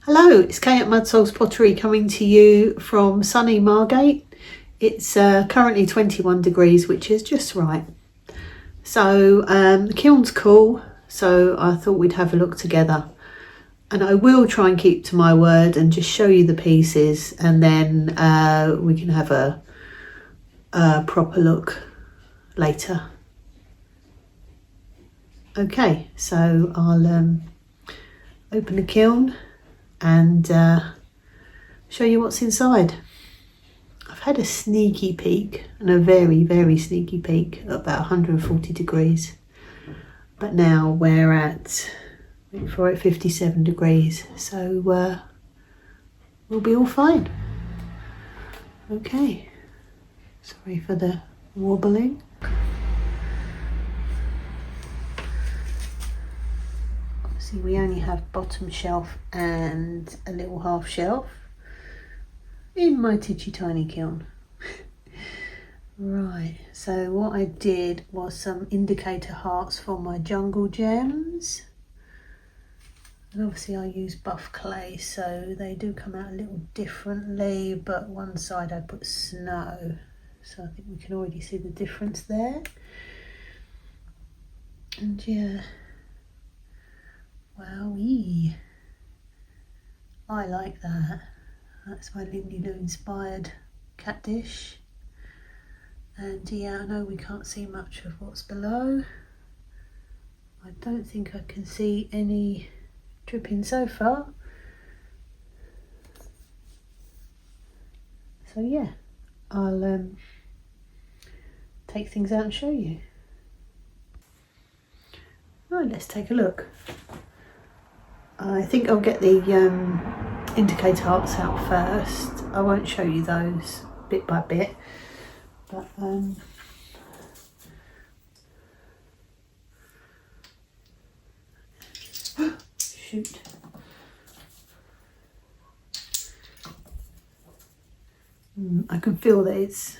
Hello, it's Kay at Mud Souls Pottery coming to you from sunny Margate. It's currently 21 degrees, which is just right. So the kiln's cool, so I thought we'd have a look together. And I will try and keep to my word and just show you the pieces, and then we can have a proper look later. Okay, so I'll open the kiln and show you what's inside. I've had a sneaky peek, and a very, very sneaky peek at about 140 degrees. But now we're at, wait for it, 57 degrees. So we'll be all fine. Okay, sorry for the wobbling. We only have bottom shelf and a little half shelf in my titchy tiny kiln. Right, so what I did was some indicator hearts for my jungle gems, and obviously I use buff clay, so they do come out a little differently, but one side I put snow, so I think we can already see the difference there. And yeah, wowee, I like that. That's my Lindy Lou inspired cat dish. And yeah, I know we can't see much of what's below. I don't think I can see any dripping so far. So yeah, I'll take things out and show you. Right, let's take a look. I think I'll get the indicator hearts out first. I won't show you those bit by bit, but shoot. I can feel that it's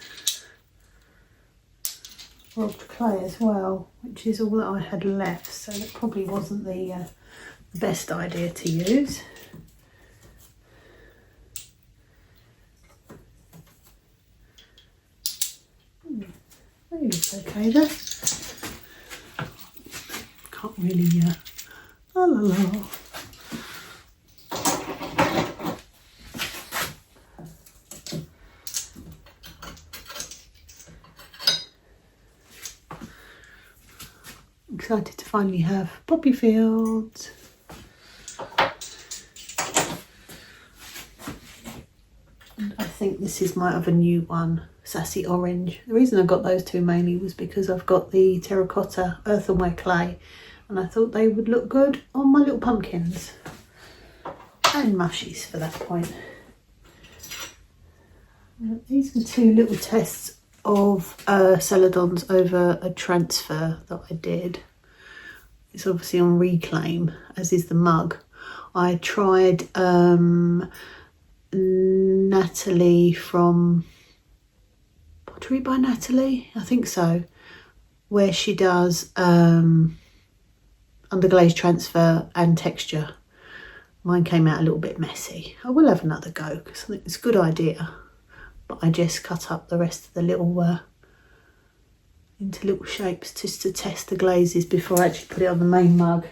robbed clay as well, which is all that I had left, so it probably wasn't the best idea to use. Maybe it's okay there. Can't really, la la la. Excited to finally have poppy fields. I think this is my other new one, Sassy Orange. The reason I got those two mainly was because I've got the terracotta earthenware clay, and I thought they would look good on my little pumpkins and mushies for that point. These are two little tests of celadons over a transfer that I did. It's obviously on reclaim, as is the mug. I tried Natalie from Pottery by Natalie, I think so, where she does underglaze transfer and texture. Mine came out a little bit messy. I will have another go because I think it's a good idea, but I just cut up the rest of the little into little shapes just to test the glazes before I actually put it on the main mug,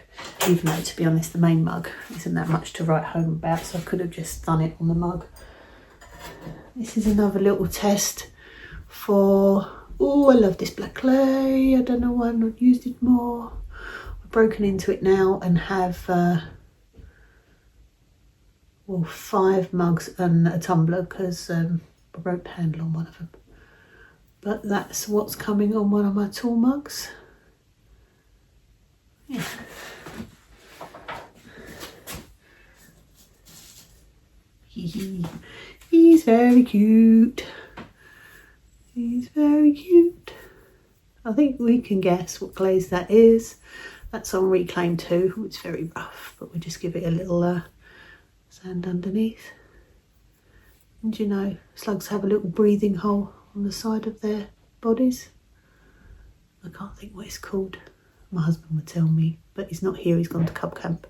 even though, to be honest, the main mug isn't that much to write home about, so I could have just done it on the mug. This is another little test for, oh, I love this black clay. I don't know why I've not used it more. I've broken into it now and have well, 5 mugs and a tumbler, because I broke the handle on one of them. But that's what's coming on one of my tool mugs. Yeah. He's very cute. He's very cute. I think we can guess what glaze that is. That's on reclaim too. It's very rough, but we'll just give it a little sand underneath. And you know, slugs have a little breathing hole on the side of their bodies. I can't think what it's called. My husband would tell me, but he's not here. He's gone to cub camp.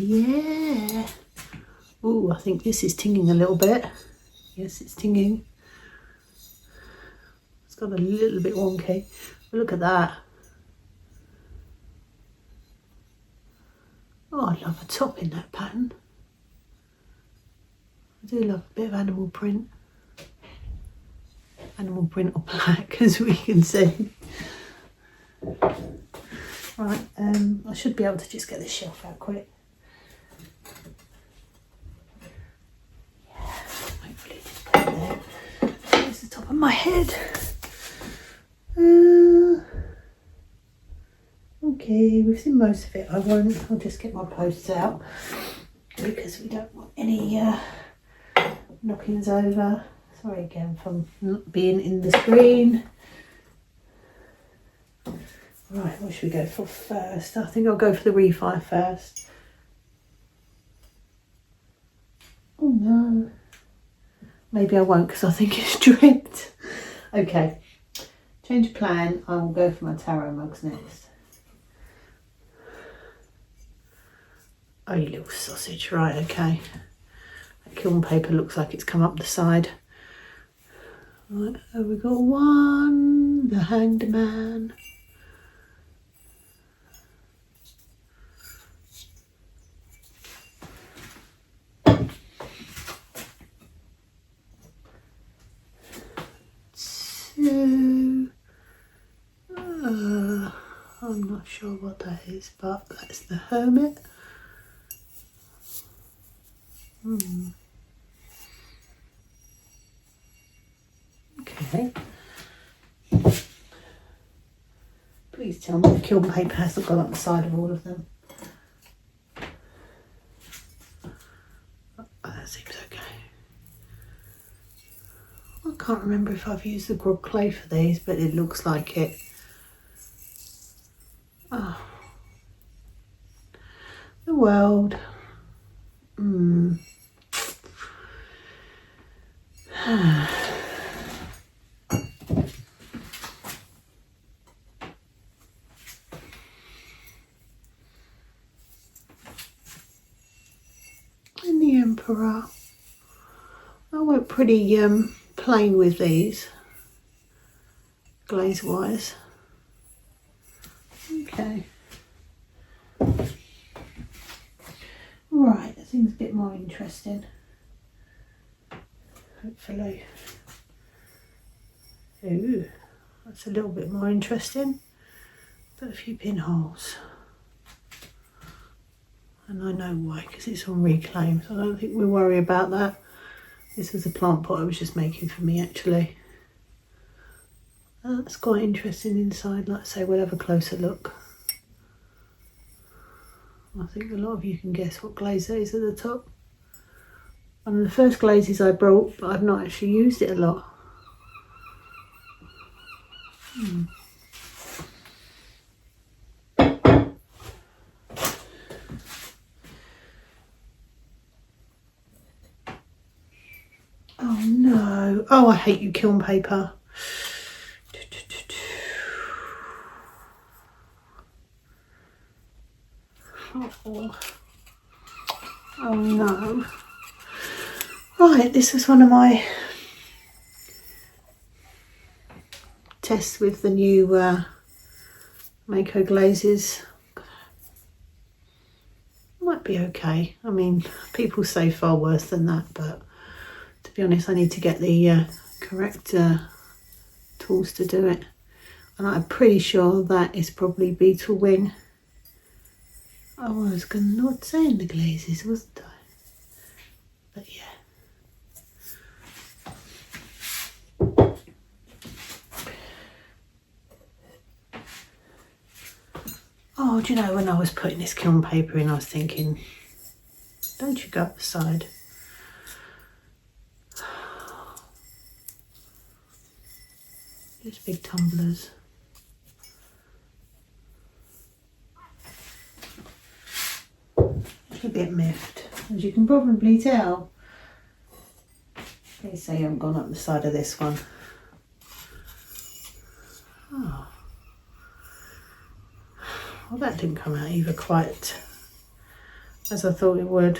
Yeah. Oh, I think this is tinging a little bit. Yes, it's tinging. It's got a little bit wonky. But look at that. Oh, I love a top in that pattern. I do love a bit of animal print. Animal print or black, as we can see. Right, I should be able to just get this shelf out quick. Yeah, hopefully just go there. There's the top of my head. Okay, we've seen most of it. I'll just get my posts out because we don't want any knockings over. Sorry again for not being in the screen. Right, what should we go for first? I think I'll go for the refi first. Oh no. Maybe I won't because I think it's dripped. Okay, change of plan. I will go for my taro mugs next. Oh, you little sausage. Right, okay. That kiln paper looks like it's come up the side. Right, have we got one? The Hanged Man. Two. I'm not sure what that is, but that's the Hermit. Okay. Please tell me the kiln paper hasn't gone up the side of all of them. Oh, that seems okay. I can't remember if I've used the grog clay for these, but it looks like it. Oh. The world. And the Emperor. I went pretty plain with these, glaze wise. Okay. Right, that seems a bit more interesting. Hopefully. Ooh, that's a little bit more interesting. But a few pinholes. And I know why, because it's on reclaim, so I don't think we'll worry about that. This was a plant pot I was just making for me, actually. That's quite interesting inside. Like I say, we'll have a closer look. I think a lot of you can guess what glaze that is at the top. One of the first glazes I brought, but I've not actually used it a lot. Oh no. Oh, I hate you, kiln paper. Oh no. Right, this was one of my tests with the new Mako glazes. Might be okay. I mean, people say far worse than that, but to be honest, I need to get the correct tools to do it. And I'm pretty sure that is probably beetle wing. I was not saying the glazes, wasn't I? But yeah. Oh, do you know, when I was putting this kiln paper in, I was thinking, don't you go up the side? These big tumblers. A bit miffed, as you can probably tell. Please say you haven't gone up the side of this one. Oh. Well, that didn't come out either quite as I thought it would.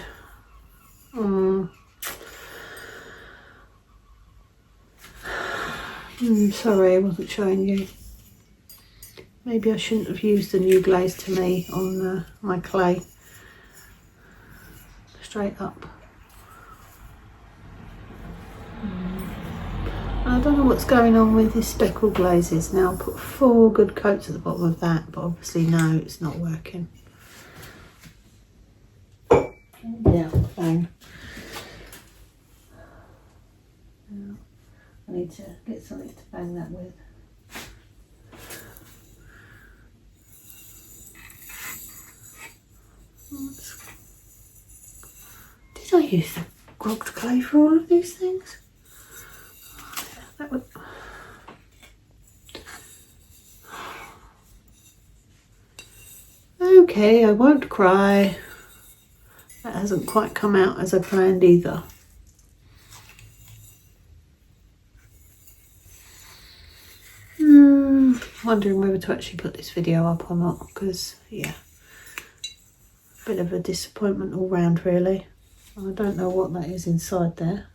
Sorry, I wasn't showing you. Maybe I shouldn't have used the new glaze to me on my clay. Straight up. I don't know what's going on with this speckled glazes now. I put 4 good coats at the bottom of that, but obviously no, it's not working. Yeah, bang. I need to get something to bang that with. Did I use the grogged clay for all of these things? That would... Okay, I won't cry. That hasn't quite come out as I planned either. Wondering whether to actually put this video up or not, because yeah, bit of a disappointment all round really. I don't know what that is inside there.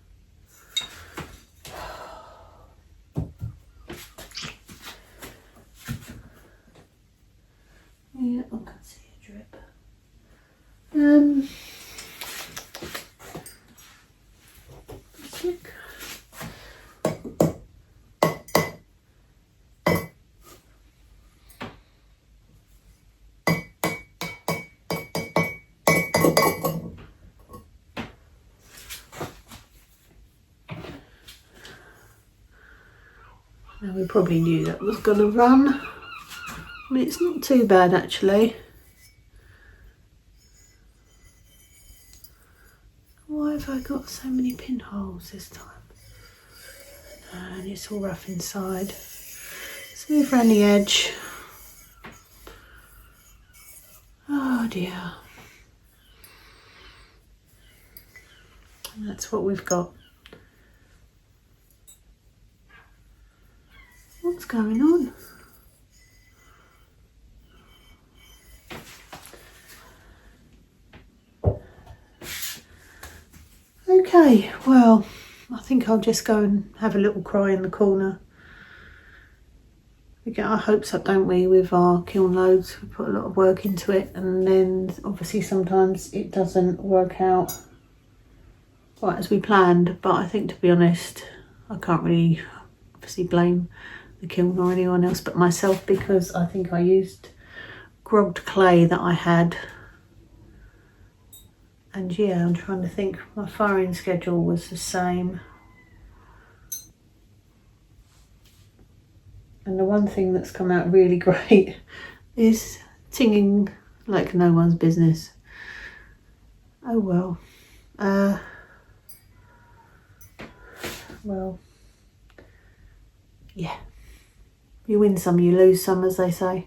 Yeah, I can see a drip. Now we probably knew that was going to run. I mean, it's not too bad actually. Why have I got so many pinholes this time? And it's all rough inside. See around the edge. Oh dear. And that's what we've got. What's going on? Okay, well, I think I'll just go and have a little cry in the corner. We get our hopes up, don't we, with our kiln loads. We put a lot of work into it, and then obviously sometimes it doesn't work out quite as we planned. But I think, to be honest, I can't really obviously blame the kiln or anyone else but myself, because I think I used grogged clay that I had. And yeah, I'm trying to think, my firing schedule was the same. And the one thing that's come out really great is tinging like no one's business. Oh well. Well, yeah. You win some, you lose some, as they say.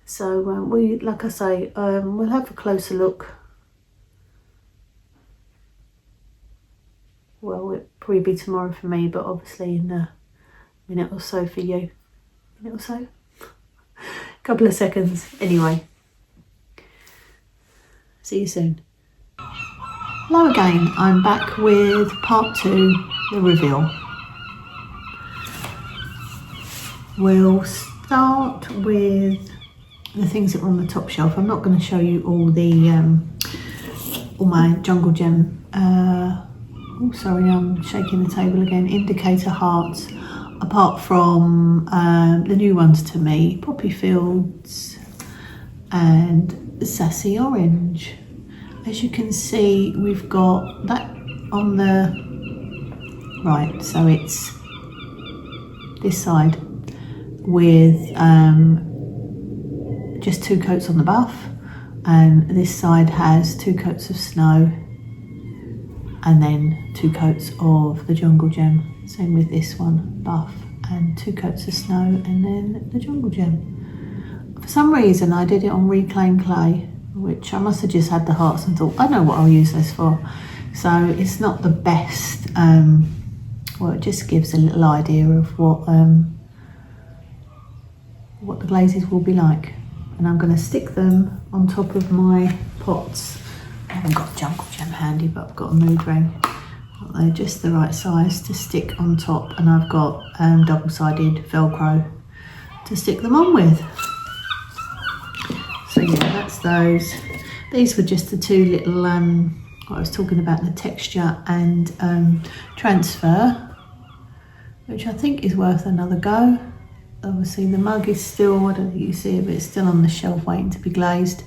So we, like I say, we'll have a closer look. Well, it'll probably be tomorrow for me, but obviously in a minute or so for you. Minute or so? Couple of seconds. Anyway. See you soon. Hello again. I'm back with part 2, the reveal. We'll start with the things that were on the top shelf. I'm not going to show you all the all my jungle gem. Oh, sorry, I'm shaking the table again. Indicator hearts, apart from the new ones to me, Poppy Fields and Sassy Orange. As you can see, we've got that on the right, so it's this side with just 2 coats on the buff, and this side has 2 coats of snow and then 2 coats of the jungle gem. Same with this one, buff and 2 coats of snow and then the jungle gem. For some reason I did it on reclaimed clay, which I must have just had the hearts and thought, I know what I'll use this for. So it's not the best, well, it just gives a little idea of what the glazes will be like. And I'm going to stick them on top of my pots. I haven't got jungle gem handy, but I've got a mood ring. They're just the right size to stick on top, and I've got double-sided Velcro to stick them on with. So yeah, that's those. These were just the two little, I was talking about, the texture and transfer, which I think is worth another go. Obviously the mug is still, I don't think you see it, but it's still on the shelf waiting to be glazed.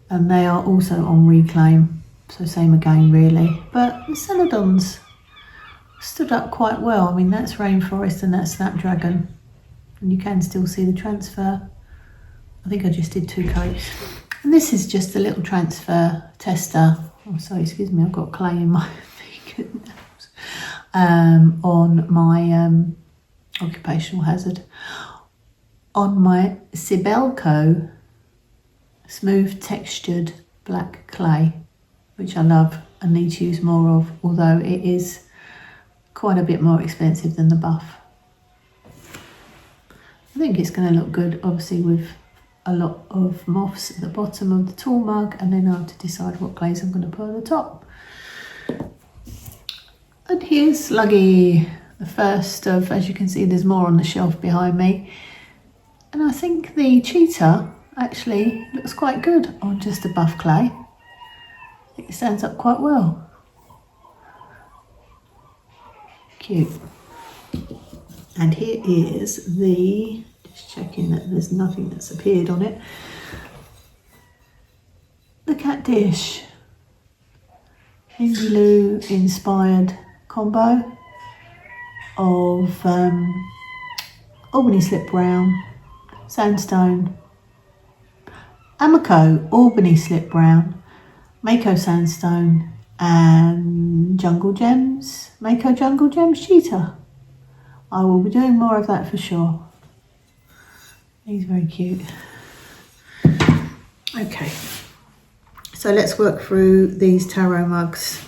And they are also on reclaim, so same again really. But the Celadons stood up quite well. I mean, that's Rainforest and that's Snapdragon. And you can still see the transfer. I think I just did 2 coats. And this is just a little transfer tester. Oh, sorry, excuse me, I've got clay in my fingernails. On my occupational hazard. On my Sibelco smooth textured black clay, which I love and need to use more of, although it is quite a bit more expensive than the buff. I think it's going to look good, obviously, with a lot of moths at the bottom of the tall mug, and then I have to decide what glaze I'm going to put on the top. And here's Sluggy, the first of, as you can see, there's more on the shelf behind me. And I think the cheetah actually looks quite good on just a buff clay. I think it stands up quite well. Cute. And here is the, just checking that there's nothing that's appeared on it, the cat dish. Indie inspired combo of Albany Slip Brown, Sandstone, Amaco Albany Slip Brown, Mako Sandstone, and Jungle Gems, Mako Jungle Gems Cheetah. I will be doing more of that for sure. He's very cute. Okay, so let's work through these tarot mugs.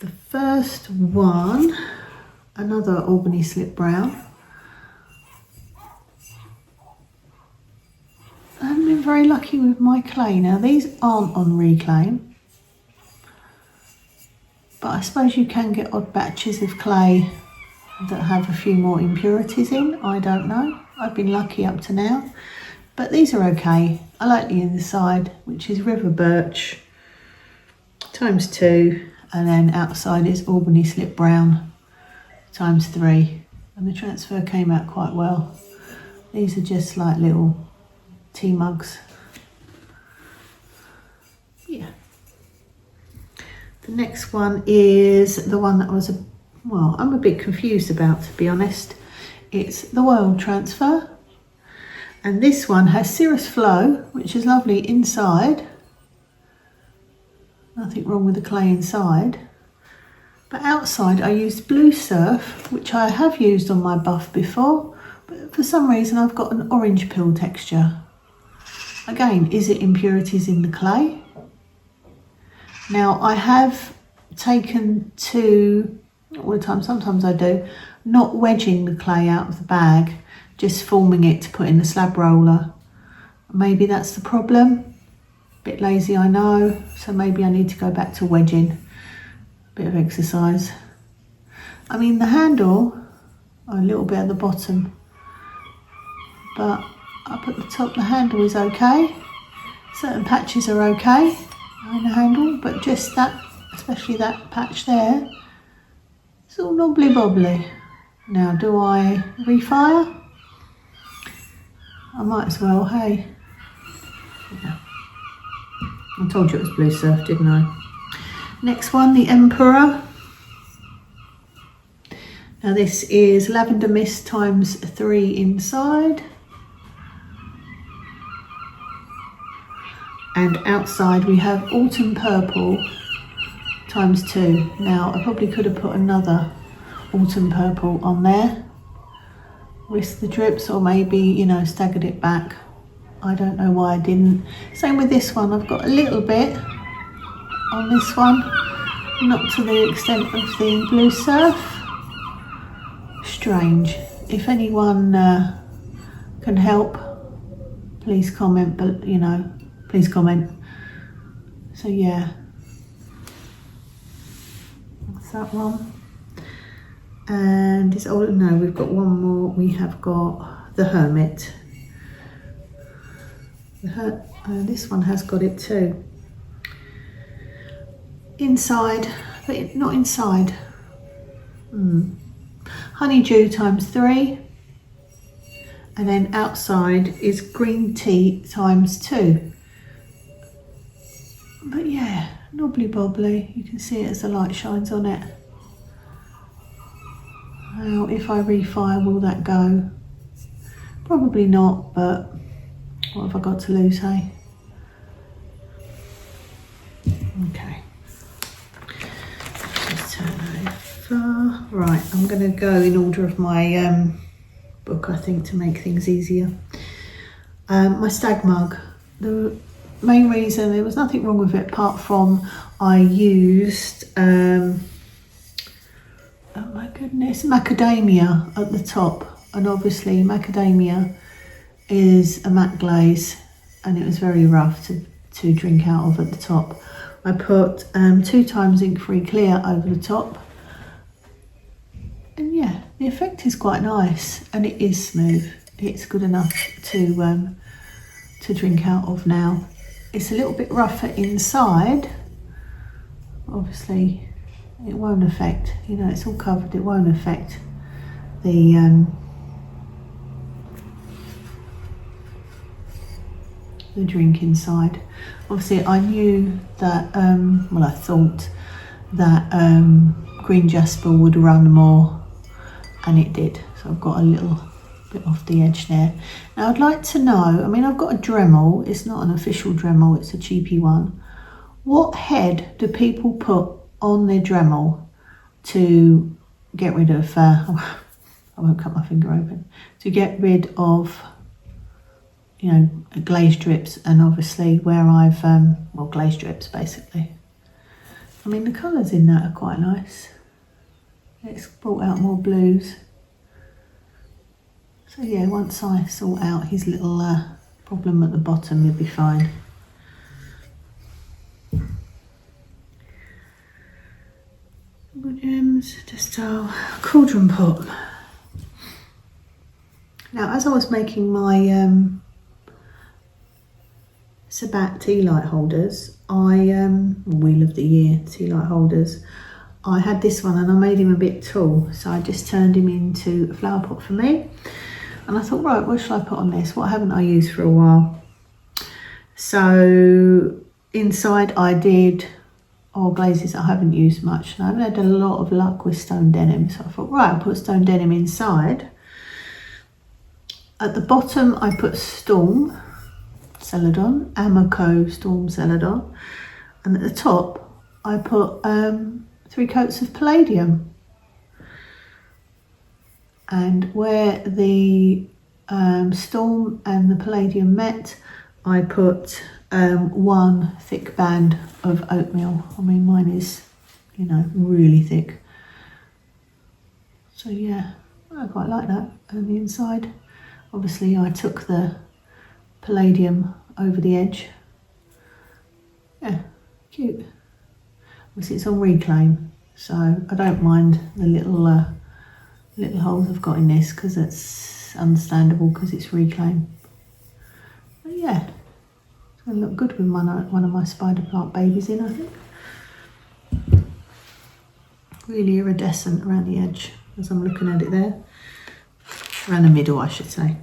The first one, another Albany Slip Brown. I haven't been very lucky with my clay. Now these aren't on reclaim, but I suppose you can get odd batches of clay that have a few more impurities in. I don't know. I've been lucky up to now, but these are okay. I like the inside, which is River Birch ×2, and then outside is Albany Slip Brown ×3, and the transfer came out quite well. These are just like little tea mugs. Yeah. The next one is the one that I'm a bit confused about, to be honest. It's the World Transfer, and this one has Cirrus Flow, which is lovely inside. Nothing wrong with the clay inside. But outside I used Blue Surf, which I have used on my buff before, but for some reason I've got an orange peel texture. Again, is it impurities in the clay? Now I have taken to, not all the time, sometimes I do, not wedging the clay out of the bag, just forming it to put in the slab roller. Maybe that's the problem. Bit lazy, I know, so maybe I need to go back to wedging. Bit of exercise. I mean, the handle, a little bit at the bottom, but up at the top the handle is okay. Certain patches are okay in the handle, but just that, especially that patch there, it's all knobbly bobbly. Now, do I refire? I might as well, hey. Yeah. I told you it was Blue Surf, didn't I? Next one, the Emperor. Now this is Lavender Mist ×3 inside. And outside we have Autumn Purple ×2. Now I probably could have put another Autumn Purple on there. Risk the drips, or maybe, you know, staggered it back. I don't know why I didn't. Same with this one, I've got a little bit on this one, not to the extent of the Blue Surf. Strange. If anyone can help, please comment, but you know, please comment. So yeah, that's that one. And it's all, no, we've got one more. We have got the Hermit. This one has got it too. Inside, but not inside. Honeydew ×3. And then outside is green tea ×2. But yeah, knobbly bobbly. You can see it as the light shines on it. Now, if I refire, will that go? Probably not, but what have I got to lose, hey? Okay. Let's turn over. Right, I'm going to go in order of my book, I think, to make things easier. My stag mug. The main reason, there was nothing wrong with it apart from I used oh my goodness, macadamia at the top, and obviously macadamia is a matte glaze and it was very rough to drink out of at the top. I put 2 times ink-free clear over the top, and yeah, the effect is quite nice and it is smooth. It's good enough to drink out of now. It's a little bit rougher inside, obviously. It won't affect, you know, it's all covered, it won't affect the drink inside. Obviously I knew that, well, I thought that green jasper would run more, and it did. So I've got a little bit off the edge there. Now I'd like to know, I mean, I've got a Dremel, it's not an official Dremel, it's a cheapy one. What head do people put on their Dremel to get rid of, I won't cut my finger open, to get rid of, you know, glaze drips, and obviously where I've, well, glaze drips basically. I mean, the colours in that are quite nice. It's brought out more blues. So yeah, once I sort out his little problem at the bottom, you'll be fine. Gems, just a cauldron pot. Now, as I was making my Sabat tea light holders, Wheel of the Year tea light holders, I had this one and I made him a bit tall, so I just turned him into a flower pot for me. And I thought, right, what shall I put on this? What haven't I used for a while? So inside I did glazes I haven't used much. And I haven't had a lot of luck with stone denim, so I thought, right, I'll put stone denim inside. At the bottom I put Storm Celadon, Amaco Storm Celadon, and at the top I put 3 coats of Palladium. And where the Storm and the Palladium met, I put 1 thick band of oatmeal. I mean, mine is, you know, really thick. So yeah, I quite like that. And the inside, obviously I took the Palladium over the edge. Yeah, cute. Obviously it's on reclaim, so I don't mind the little little holes I've got in this, because it's understandable because it's reclaim. But yeah, it's going to look good with one of my spider plant babies in, I think. Really iridescent around the edge as I'm looking at it there. Around the middle, I should say.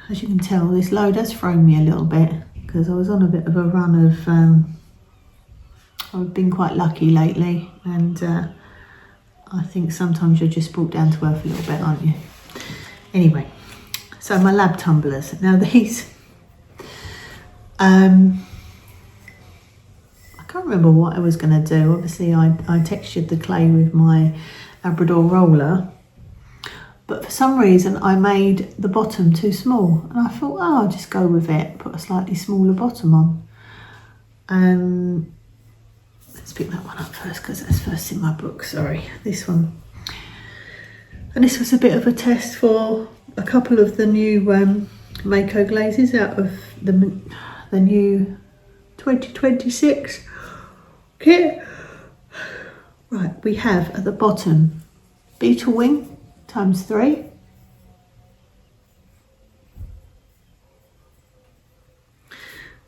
As you can tell, this load has thrown me a little bit because I was on a bit of a run of I've been quite lucky lately, and I think sometimes you're just brought down to earth a little bit, aren't you? Anyway, so my lab tumblers. Now these, I can't remember what I was going to do. Obviously I textured the clay with my Labrador roller, but for some reason I made the bottom too small, and I thought, oh, I'll just go with it, put a slightly smaller bottom on. Let's pick that one up first because that's first in my book, sorry, this one. And this was a bit of a test for a couple of the new Mako glazes out of the new 2026 kit. Right, we have at the bottom beetle wing ×3.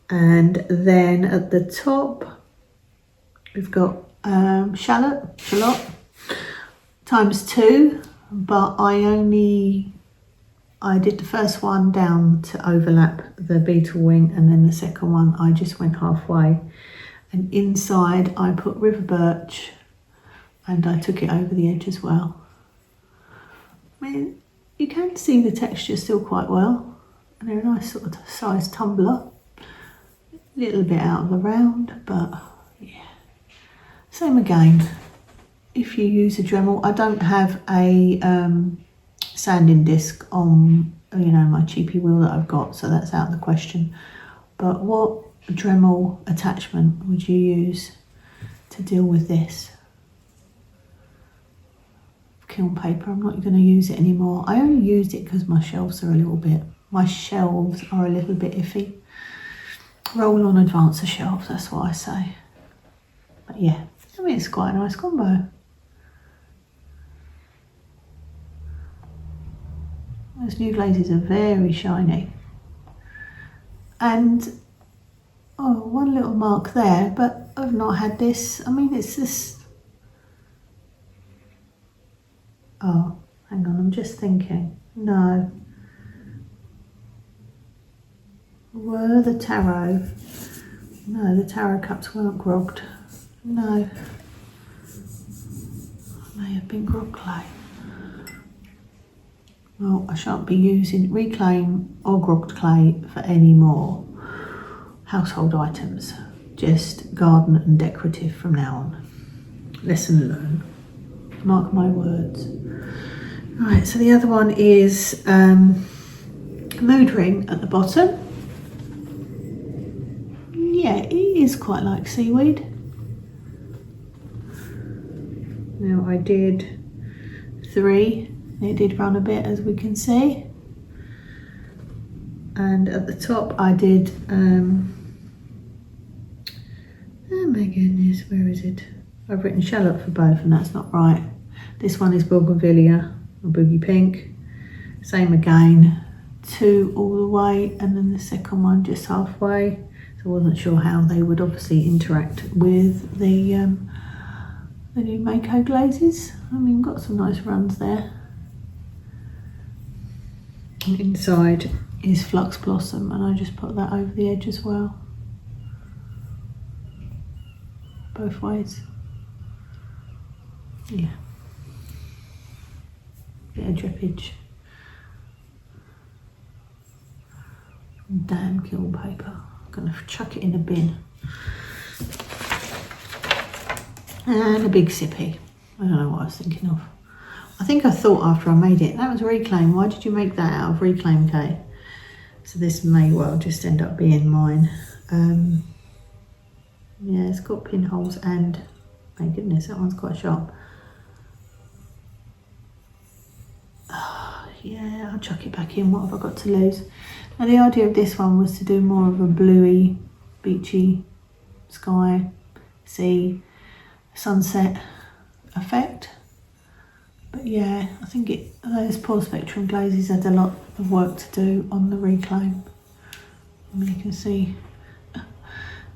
And then at the top we've got shallot ×2, but I did the first one down to overlap the beetle wing, and then the second one I just went halfway, and inside I put river birch and I took it over the edge as well. I mean, you can see the texture still quite well, and they're a nice sort of size tumbler, a little bit out of the round, but yeah. Same again, if you use a Dremel. I don't have a sanding disc on, you know, my cheapy wheel that I've got, so that's out of the question. But what Dremel attachment would you use to deal with this? Kiln paper. I'm not going to use it anymore. I only used it because my shelves are a little bit iffy. Roll on, advance the shelves, that's what I say. But yeah, I mean, it's quite a nice combo. Those new glazes are very shiny. And, oh, one little mark there, but I've not had this. I mean, it's just... Oh, hang on, I'm just thinking. No. Were the tarot? No, the tarot cups weren't grogged. No. May have been grog clay. Well, I shan't be using reclaim or grogged clay for any more household items. Just garden and decorative from now on. Lesson learned. Mark my words. Right, so the other one is mood ring at the bottom. Yeah, it is quite like seaweed. Now I did 3. It did run a bit, as we can see. And at the top I did, oh my goodness, where is it? I've written shallot for both, and that's not right. This one is bougainvillea or boogie pink. Same again, 2 all the way, and then the second one just halfway. So I wasn't sure how they would obviously interact with the new Mako glazes. I mean, got some nice runs there. And inside is flux blossom, and I just put that over the edge as well. Both ways. Yeah. Bit of drippage. Damn kiln paper. I'm gonna chuck it in a bin. And a big sippy. I don't know what I was thinking of. I think I thought after I made it, that was reclaim. Why did you make that out of reclaim, Kate? So this may well just end up being mine. Yeah, it's got pinholes, and my goodness, that one's quite sharp. Yeah, I'll chuck it back in. What have I got to lose? Now the idea of this one was to do more of a bluey, beachy sky, sea, sunset effect. But yeah, I think those Pure Spectrum glazes had a lot of work to do on the reclaim. I mean, you can see,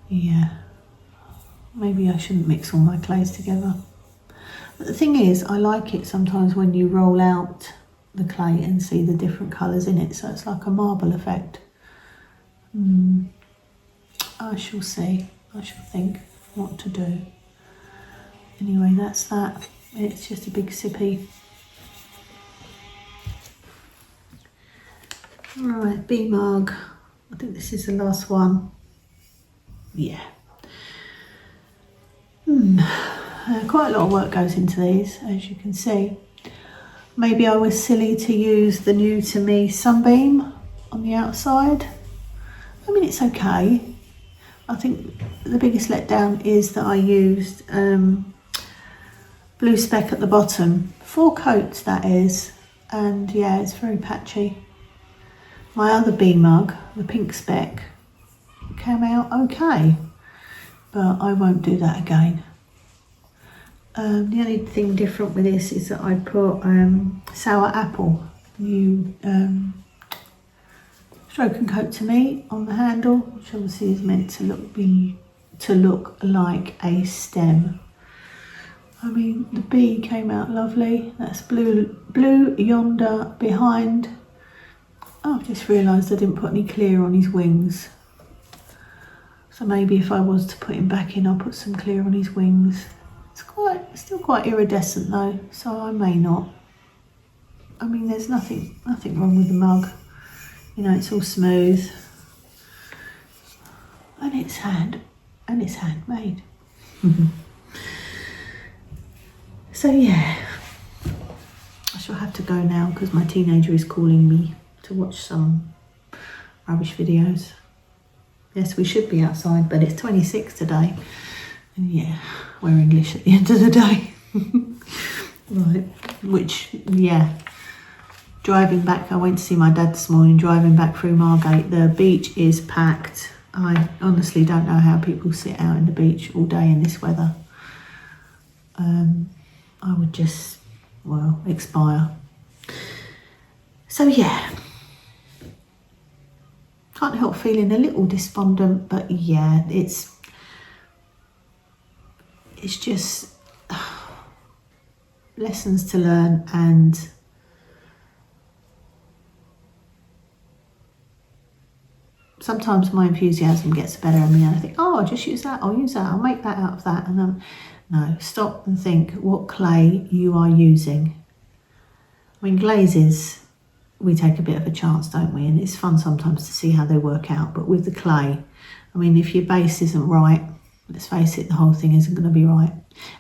yeah, maybe I shouldn't mix all my clays together. But the thing is, I like it sometimes when you roll out the clay and see the different colours in it, so it's like a marble effect. I shall see. I shall think what to do. Anyway, that's that. It's just a big sippy. Right, B-Marg. I think this is the last one. Yeah. Quite a lot of work goes into these, as you can see. Maybe I was silly to use the new to me Sunbeam on the outside. I mean, it's okay. I think the biggest letdown is that I used blue speck at the bottom. 4 coats, that is. And yeah, it's very patchy. my other bee mug, the pink speck, came out okay, but I won't do that again. The only thing different with this is that I put sour apple, new stroke and coat to me on the handle, which obviously is meant to look like a stem. I mean, the bee came out lovely. That's blue yonder behind. Oh, I've just realised I didn't put any clear on his wings. So maybe if I was to put him back in, I'll put some clear on his wings. It's still quite iridescent though, so I may not. I mean, there's nothing wrong with the mug. You know, it's all smooth, and it's handmade. So yeah, I shall have to go now because my teenager is calling me to watch some rubbish videos. Yes, we should be outside, but it's 26 today. And yeah, we're English at the end of the day. Right, which, yeah. Driving back, I went to see my dad this morning, driving back through Margate. The beach is packed. I honestly don't know how people sit out in the beach all day in this weather. I would just, well, expire. So yeah. Can't help feeling a little despondent, but yeah, it's just lessons to learn, and sometimes my enthusiasm gets the better of me and I think, oh, I'll just use that, I'll use that, I'll make that out of that. And then, no, stop and think what clay you are using. I mean, glazes, we take a bit of a chance, don't we? And it's fun sometimes to see how they work out. But with the clay, I mean, if your base isn't right, let's face it, the whole thing isn't going to be right.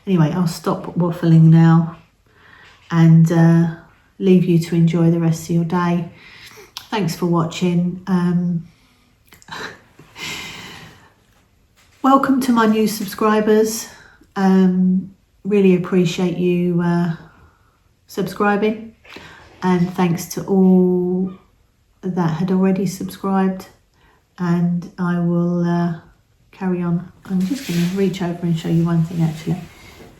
Anyway, I'll stop waffling now and leave you to enjoy the rest of your day. Thanks for watching. Welcome to my new subscribers. Really appreciate you subscribing, and thanks to all that had already subscribed, and I will carry on. I'm just going to reach over and show you one thing actually.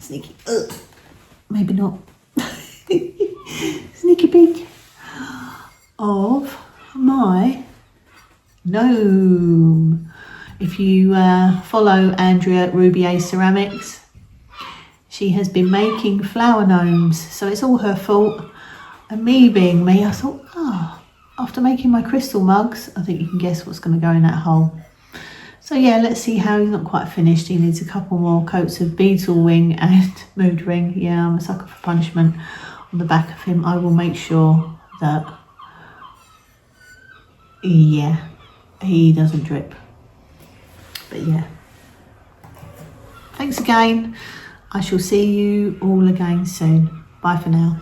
Sneaky, maybe not. Sneaky peek of my gnome. If you follow Andrea at Ruby Ceramics, she has been making flower gnomes, so it's all her fault. And me being me, I thought, oh, after making my crystal mugs, I think you can guess what's going to go in that hole. So yeah, let's see how he's not quite finished. He needs a couple more coats of beetle wing and mood ring. Yeah, I'm a sucker for punishment on the back of him. I will make sure that, yeah, he doesn't drip. But yeah, thanks again. I shall see you all again soon. Bye for now.